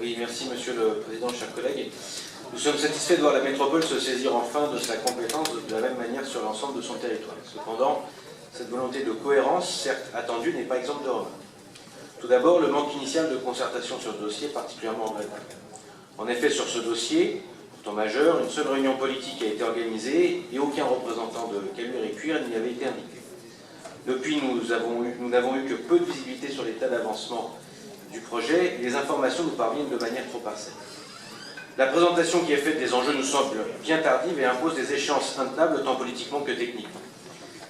Oui, merci Monsieur le Président, chers collègues. Nous sommes satisfaits de voir la métropole se saisir enfin de sa compétence de la même manière sur l'ensemble de son territoire. Cependant, cette volonté de cohérence, certes attendue, n'est pas exempte de remarques. Tout d'abord, le manque initial de concertation sur ce dossier est particulièrement regrettable. En effet, sur ce dossier, pourtant majeur, une seule réunion politique a été organisée et aucun représentant de Caluire et Cuire n'y avait été indiqué. Depuis, nous n'avons eu que peu de visibilité sur l'état d'avancement du projet et les informations nous parviennent de manière trop partielle. La présentation qui est faite des enjeux nous semble bien tardive et impose des échéances intenables tant politiquement que techniquement.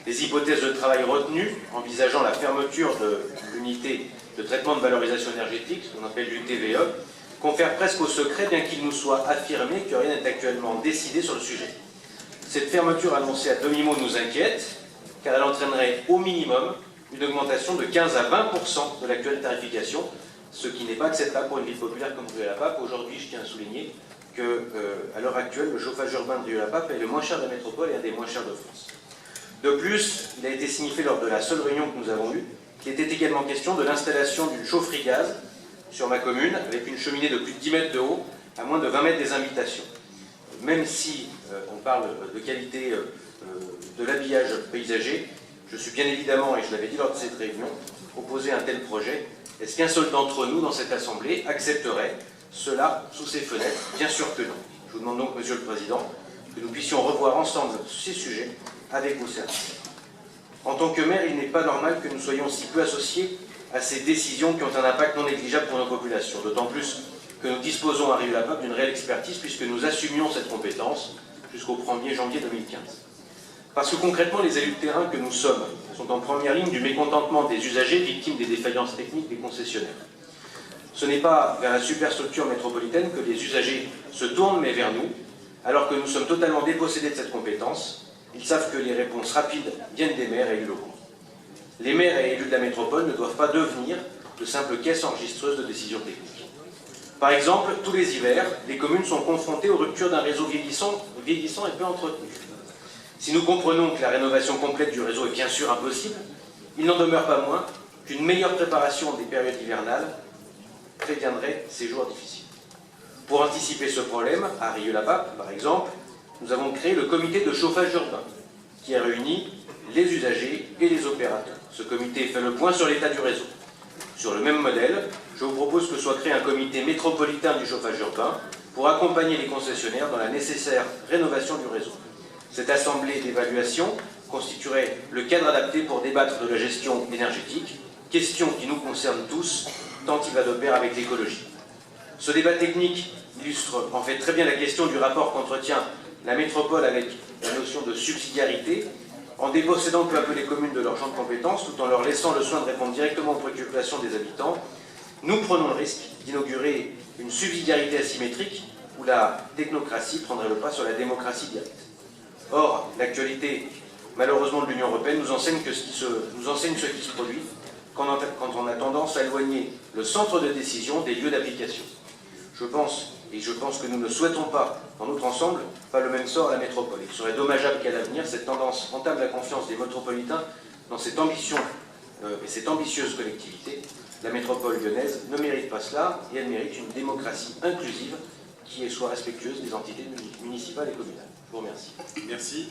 Les hypothèses de travail retenues, envisageant la fermeture de l'unité de traitement de valorisation énergétique, ce qu'on appelle l'UTVE, confèrent presque au secret, bien qu'il nous soit affirmé que rien n'est actuellement décidé sur le sujet. Cette fermeture annoncée à demi-mot nous inquiète, car elle entraînerait au minimum une augmentation de 15 à 20% de l'actuelle tarification, ce qui n'est pas acceptable pour une ville populaire comme Rieux-la-Pape. Aujourd'hui, je tiens à souligner qu'à l'heure actuelle, le chauffage urbain de Rieux-la-Pape est le moins cher de la métropole et un des moins chers de France. De plus, il a été signifié lors de la seule réunion que nous avons eue qu'il était également question de l'installation d'une chaufferie gaz sur ma commune, avec une cheminée de plus de 10 mètres de haut, à moins de 20 mètres des invitations. Même si on parle de qualité de l'habillage paysager, je suis bien évidemment, et je l'avais dit lors de cette réunion, opposé à un tel projet. Est-ce qu'un seul d'entre nous, dans cette Assemblée, accepterait cela sous ses fenêtres? Bien sûr que non. Je vous demande donc, Monsieur le Président, que nous puissions revoir ensemble ces sujets avec vos services. En tant que maire, il n'est pas normal que nous soyons si peu associés à ces décisions qui ont un impact non négligeable pour nos populations, d'autant plus que nous disposons à Rieux-la-Pape d'une réelle expertise puisque nous assumions cette compétence jusqu'au 1er janvier 2015. Parce que concrètement, les élus de terrain que nous sommes sont en première ligne du mécontentement des usagers victimes des défaillances techniques des concessionnaires. Ce n'est pas vers la superstructure métropolitaine que les usagers se tournent, mais vers nous, alors que nous sommes totalement dépossédés de cette compétence. Ils savent que les réponses rapides viennent des maires et élus locaux. Les maires et élus de la métropole ne doivent pas devenir de simples caisses enregistreuses de décisions techniques. Par exemple, tous les hivers, les communes sont confrontées aux ruptures d'un réseau vieillissant et peu entretenu. Si nous comprenons que la rénovation complète du réseau est bien sûr impossible, il n'en demeure pas moins qu'une meilleure préparation des périodes hivernales préviendrait ces jours difficiles. Pour anticiper ce problème, à Rieux-la-Pape, par exemple, nous avons créé le comité de chauffage urbain, qui a réuni les usagers et les opérateurs. Ce comité fait le point sur l'état du réseau. Sur le même modèle, je vous propose que soit créé un comité métropolitain du chauffage urbain pour accompagner les concessionnaires dans la nécessaire rénovation du réseau. Cette assemblée d'évaluation constituerait le cadre adapté pour débattre de la gestion énergétique, question qui nous concerne tous, tant il va de pair avec l'écologie. Ce débat technique illustre en fait très bien la question du rapport qu'entretient la métropole avec la notion de subsidiarité, en dépossédant peu à peu les communes de leur champ de compétences, tout en leur laissant le soin de répondre directement aux préoccupations des habitants. Nous prenons le risque d'inaugurer une subsidiarité asymétrique où la technocratie prendrait le pas sur la démocratie directe. Or, l'actualité, malheureusement, de l'Union européenne nous enseigne ce qui se produit quand on a tendance à éloigner le centre de décision des lieux d'application. Je pense que nous ne souhaitons pas, dans notre ensemble, pas le même sort à la métropole. Il serait dommageable qu'à l'avenir, cette tendance entame la confiance des métropolitains dans cette ambition et cette ambitieuse collectivité. La métropole lyonnaise ne mérite pas cela et elle mérite une démocratie inclusive qui soit respectueuse des entités municipales et communales. Je vous remercie. Merci.